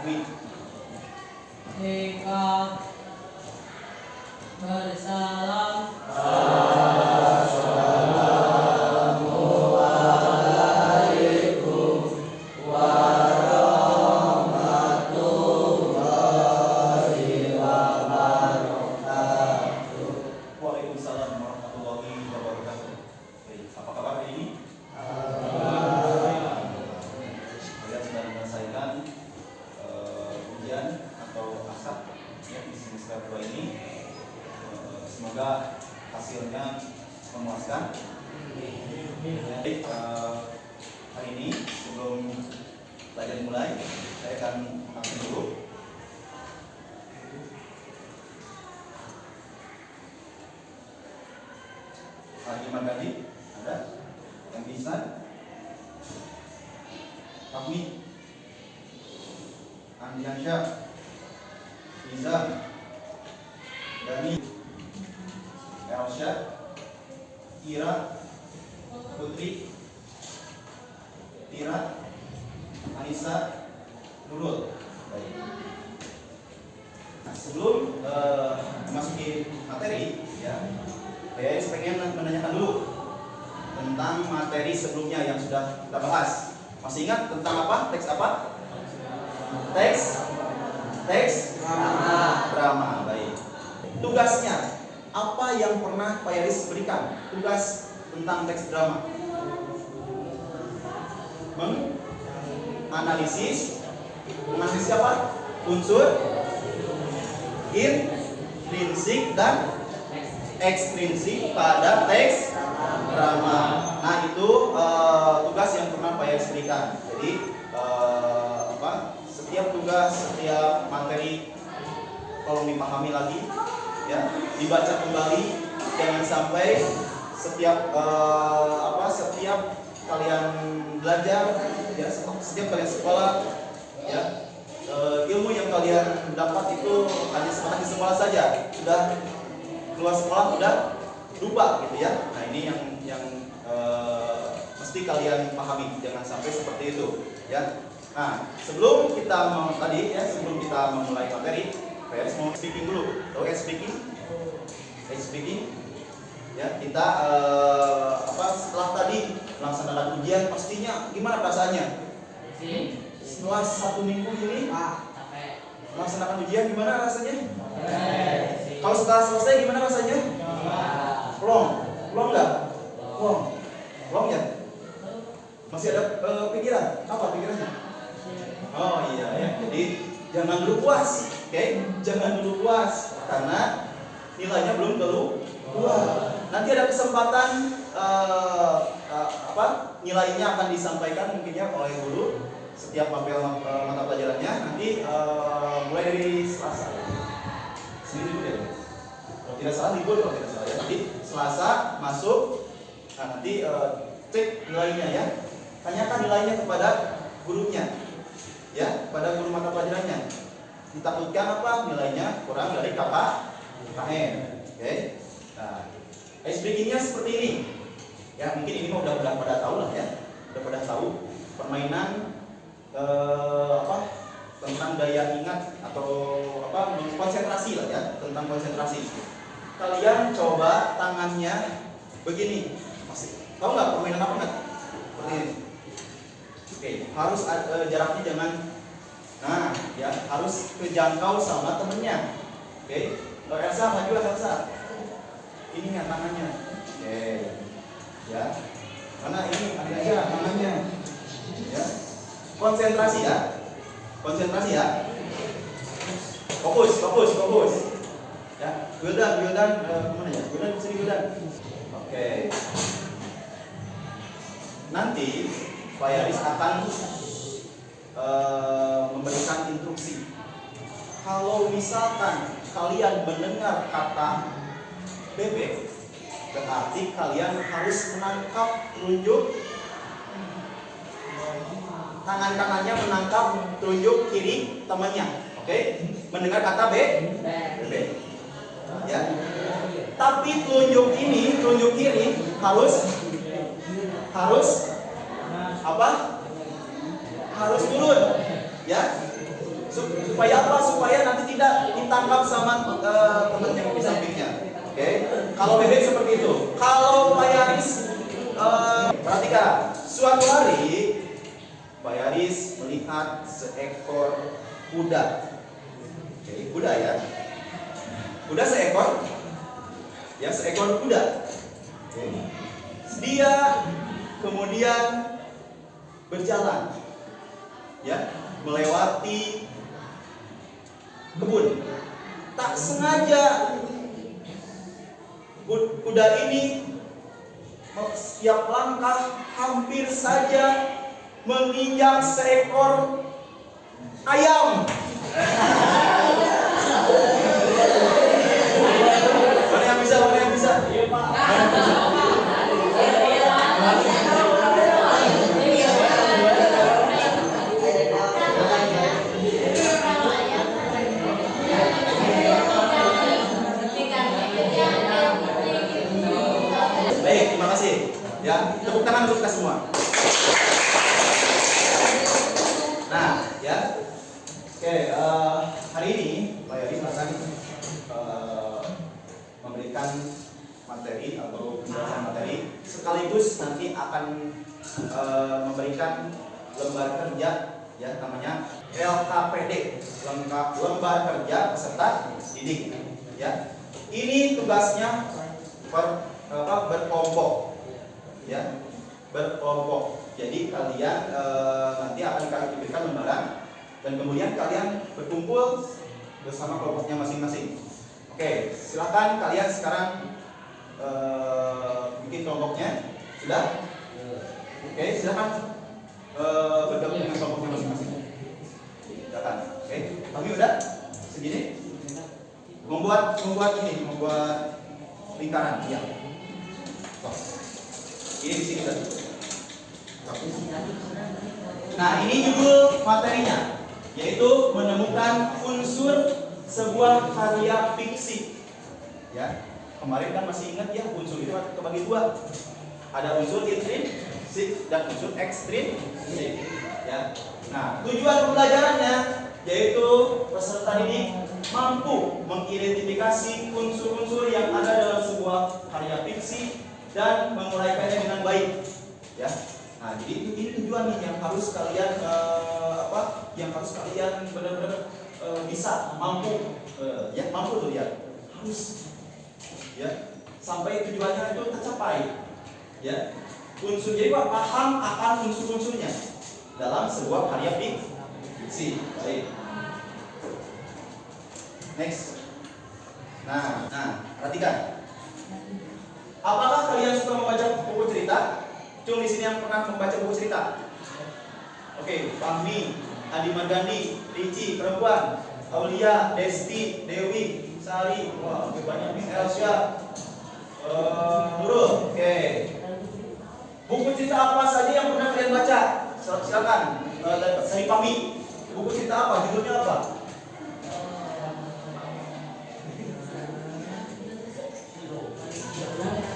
Wih. Ikat bersalam. Waalaikumsalam warahmatullahi wabarakatuh. Baik, apa kabar hari ini? Kalian sudah menyelesaikan ujian atau asap ya, di semester 2 ini. Semoga hasilnya memuaskan. Baik, hari ini sebelum pelajaran mulai, saya akan mengatur dulu. Haji Magadi, ada yang bisa? Fahmi, Andiansyah, Iza, Dani, Elsyah, Ira, Putri, Tira, Anissa, Nurul. Baik. Nah, sebelum memasuki materi, ya, saya pengen menanyakan dulu tentang materi sebelumnya yang sudah kita bahas. Masih ingat tentang apa? Teks apa? Teks drama. Baik. Tugasnya apa yang pernah Pak Yaris berikan? Tugas tentang teks drama. Menganalisis apa? Unsur intrinsik dan ekstrinsik pada teks drama. Nah, itu tugas yang pernah Pak Yaris berikan. Jadi setiap tugas, setiap materi tolong dipahami lagi, ya, dibaca kembali. Jangan sampai setiap kalian belajar, ya, setiap kalian sekolah, ya, ilmu yang kalian dapat itu hanya sebatas di sekolah saja, sudah keluar sekolah udah lupa gitu ya. Nah, ini yang mesti kalian pahami, jangan sampai seperti itu, ya. Nah, sebelum kita memulai materi, saya mau speaking dulu. Tahu speaking? Ya, kita setelah tadi melaksanakan ujian, pastinya gimana perasaannya? Setelah 1 minggu ini melaksanakan ujian, gimana rasanya? Kalau setelah selesai gimana rasanya? Plong nggak? Plong ya? Masih ada pikiran? Apa pikirannya? Oh iya ya. Jadi jangan dulu puas, oke? Jangan dulu puas karena nilainya belum keluar. Nanti ada kesempatan nilainya akan disampaikan mungkin ya oleh guru setiap mata pelajarannya. Nanti mulai dari Selasa. Sini dulu ya. Kalau tidak salah libur kalau tidak salah ya. Nanti Selasa masuk. Nah, nanti cek nilainya ya. Tanyakan nilainya kepada gurunya. Ya, pada guru mata pelajarannya. Ditakutkan apa? Nilainya kurang dari KKM. Oke. Nah, speaking-nya seperti ini. Ya, mungkin ini mah udah pada tahu lah ya. Udah pada tahu permainan tentang daya ingat atau konsentrasi lah ya, tentang konsentrasi. Kalian coba tangannya begini. Masih tahu nggak permainan apa nggak? Seperti ini. Oke, harus jaraknya jangan, nah ya, harus kejangkau sama temennya. Oke, kalau Elsa maju lah Elsa. Ini ya tangannya. Oke, ya. Mana ini? Ada aja tangannya. Ya. Konsentrasi ya. Fokus. Ya. Wildan, kemana ya? Wildan sini Wildan. Oke. Nanti Pak Yaris akan memberikan instruksi. Kalau misalkan kalian mendengar kata bebek, berarti kalian harus menangkap telunjuk tangan kanannya, menangkap telunjuk kiri temannya. Oke? Mendengar kata bebek. Ya. Tapi telunjuk kiri harus turun, ya. Supaya apa? Supaya nanti tidak ditangkap sama teman yang di sampingnya. Oke? Kalau bebek seperti itu. Kalau Pak Yaris, perhatikan. Suatu hari Pak Yaris melihat seekor kuda. Oke, kuda ya. Kuda seekor. Ya, seekor kuda. Oke. Dia kemudian berjalan, ya, melewati kebun. Tak sengaja kuda ini setiap langkah hampir saja menginjak seekor ayam. Mana yang bisa? Mana yang bisa? Iya, Pak. Baik, terima kasih. Ya, tepuk tangan untuk kita semua. Nah, ya. Oke, hari ini Pak Yaris akan memberikan materi atau penjelasan materi, sekaligus nanti akan memberikan lembar kerja, ya, namanya LKPD, lembar kerja peserta didik, ya. Ini tugasnya berkelompok, ya, berkelompok. Jadi kalian nanti akan diberikan lembaran dan kemudian kalian berkumpul bersama kelompoknya masing-masing. Oke, silakan kalian sekarang bikin kelompoknya. Sudah? Oke, silakan bergabung dengan kelompoknya masing-masing. Silakan. Oke, kami udah segini. Membuat lingkaran, ya. Ini di sini tadi. Nah, ini judul materinya, yaitu menemukan unsur sebuah karya fiksi. Ya, kemarin kan masih ingat ya, unsur itu kebagi dua. Ada unsur intrinsik dan unsur ekstrinsik. Ya. Nah, tujuan pembelajarannya yaitu peserta didik mampu mengidentifikasi unsur-unsur yang ada dalam sebuah karya fiksi dan menguraikannya dengan baik. Ya. Nah, jadi ini tujuan nih yang harus kalian yang harus kalian benar-benar bisa mampu mampu tuh ya. Harus ya sampai tujuannya itu tercapai. Ya. Unsur jadi paham akan unsur-unsurnya dalam sebuah karya fiksi. Baik. Next. Nah, perhatikan. Apakah kalian suka membaca buku cerita? Cuma di sini yang pernah membaca buku cerita. Oke, Fahmi, Adi Margandi, Rici, perempuan, Aulia, Desti, Dewi, Sari, wah, banyak nih, Elsia, Nurul. Oke. Buku cerita apa saja yang pernah kalian baca? Silakan. Dari Fahmi. Buku cerita apa? Judulnya apa?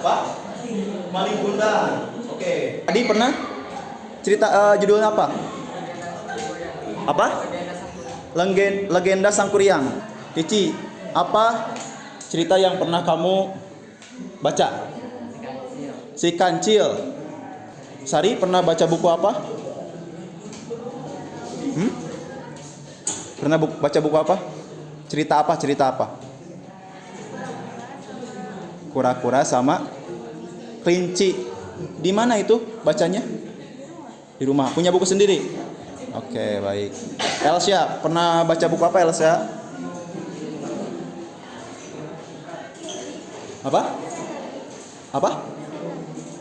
Apa? Malin Kundang. Oke. Tadi pernah cerita judulnya apa? Apa? Legenda Sangkuriang. Cici, apa cerita yang pernah kamu baca? Si Kancil. Sari pernah baca buku apa? Pernah baca buku apa? Cerita apa? Cerita apa? Kura-kura sama kelinci. Di mana itu bacanya? Di rumah. Punya buku sendiri? Oke, baik. Elsia, pernah baca buku apa, Elsia? Apa?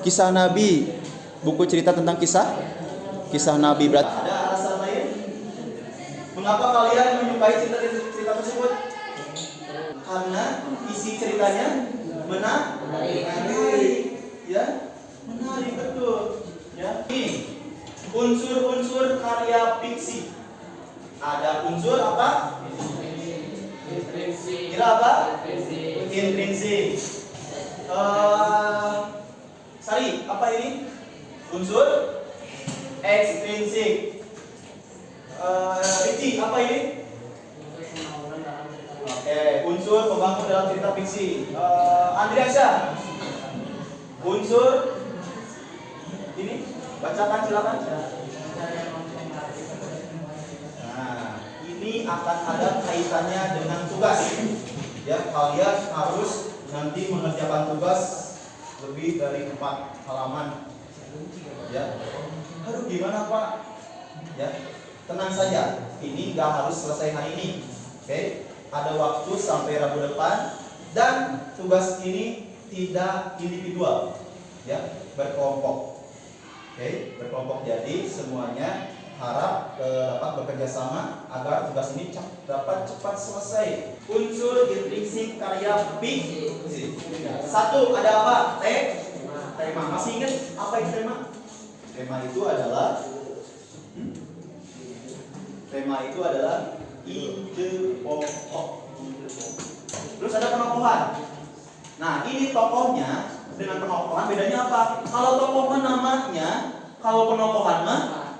Kisah Nabi. Buku cerita tentang kisah Nabi. Berarti ada alasan lain? Mengapa kalian menyukai cerita tersebut? Karena isi ceritanya menarik. Ya, menarik betul. Ya. Ini unsur-unsur karya fiksi. Ada unsur apa? Intrinsik. Kira apa? Intrinsik. Sari, apa ini? Unsur ekstrinsik. Rici, apa ini? dalam cerita fiksi. Andriasa, unsur ini bacakan silakan. Nah, ini akan ada kaitannya dengan tugas. Ya, kalian harus nanti mengerjakan tugas lebih dari 4 halaman. Ya, aduh gimana Pak? Ya, tenang saja. Ini nggak harus selesai hari ini. Oke, ada waktu sampai Rabu depan dan tugas ini tidak individual, ya, berkelompok. Oke, berkelompok. Jadi semuanya harap dapat bekerja sama agar tugas ini dapat cepat selesai. Unsur intrinsik karya fiksi. 1 ada apa? Tema. Masih ingat apa itu tema? Tema itu adalah ide pokok. Terus ada penokohan. Nah, ini tokohnya dengan penokohan bedanya apa? Kalau tokoh mah namanya, kalau penokohan mah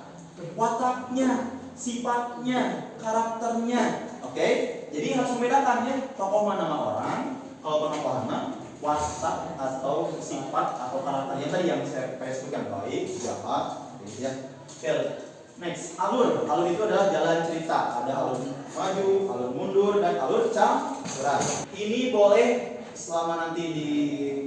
wataknya, sifatnya, karakternya. Oke? Jadi harus membedakan ya. Tokoh mah nama orang, kalau penokohan mah watak atau sifat atau karakternya tadi yang saya sebutkan, baik, jahat, gitu ya. Oke. Next, alur. Alur itu adalah jalan cerita. Ada alur maju, alur mundur, dan alur campuran. Ini boleh selama nanti di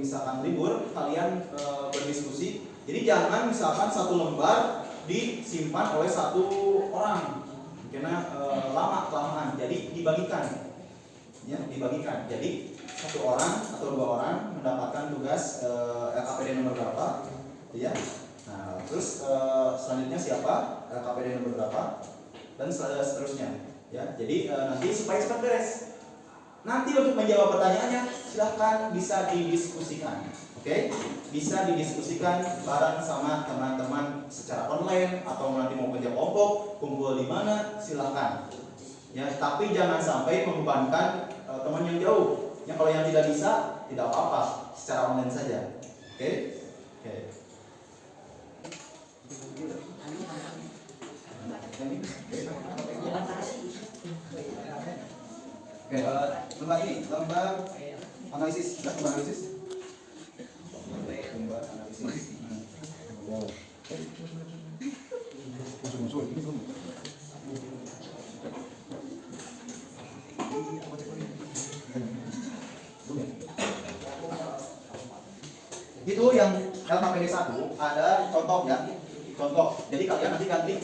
misalkan libur kalian berdiskusi. Jadi jangan misalkan satu lembar disimpan oleh satu orang karena lama-kelamaan. Jadi dibagikan, ya, dibagikan. Jadi satu orang atau 2 orang mendapatkan tugas LKPD nomor berapa, ya. Nah, terus selanjutnya siapa, LKPD nomor berapa, dan seterusnya. Ya, jadi nanti supaya cepat beres. Nanti untuk menjawab pertanyaannya silahkan bisa didiskusikan, oke? Bisa didiskusikan bareng sama teman-teman secara online atau nanti mau kerja kelompok, kumpul di mana silahkan. Ya, tapi jangan sampai membebankan teman yang jauh. Ya, kalau yang tidak bisa tidak apa-apa, secara online saja, oke? Oke. Oke, lembar ini, lembar analisis, lembar analisis. Lembar analisis. Itu yang LKPD 1 ada contoh ya. Contoh. Jadi kalian nanti ganti.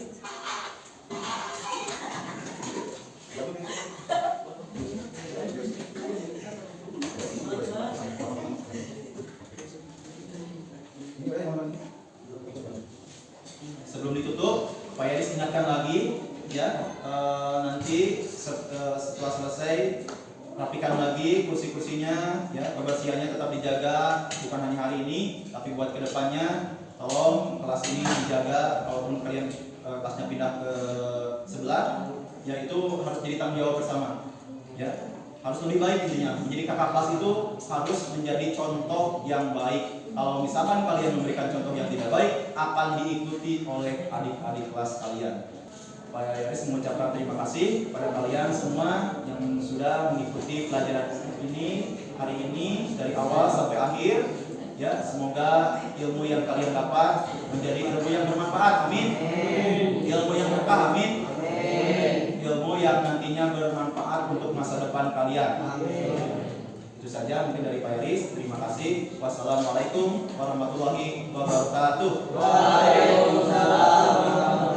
Sebelum ditutup, Pak Yaris ingatkan lagi ya, nanti setelah selesai rapikan lagi kursi-kursinya ya, kebersihannya tetap dijaga, bukan hanya hari ini tapi buat kedepannya. Tolong kelas ini dijaga, kalaupun kalian kelasnya pindah ke sebelah, ya itu harus jadi tanggung jawab bersama ya, harus lebih baik intinya. Menjadi kakak kelas itu harus menjadi contoh yang baik. Kalau misalkan kalian memberikan contoh yang tidak baik, akan diikuti oleh adik-adik kelas kalian. Pak Yaris mengucapkan terima kasih kepada kalian semua yang sudah mengikuti pelajaran ini hari ini dari awal sampai akhir. Ya, semoga ilmu yang kalian dapat menjadi ilmu yang bermanfaat, amin. Ilmu yang berkah, amin. Ilmu yang nantinya bermanfaat untuk masa depan kalian, amin. Itu saja mungkin dari Pak Yaris. Terima kasih. Wassalamualaikum warahmatullahi wabarakatuh. Waalaikumsalam.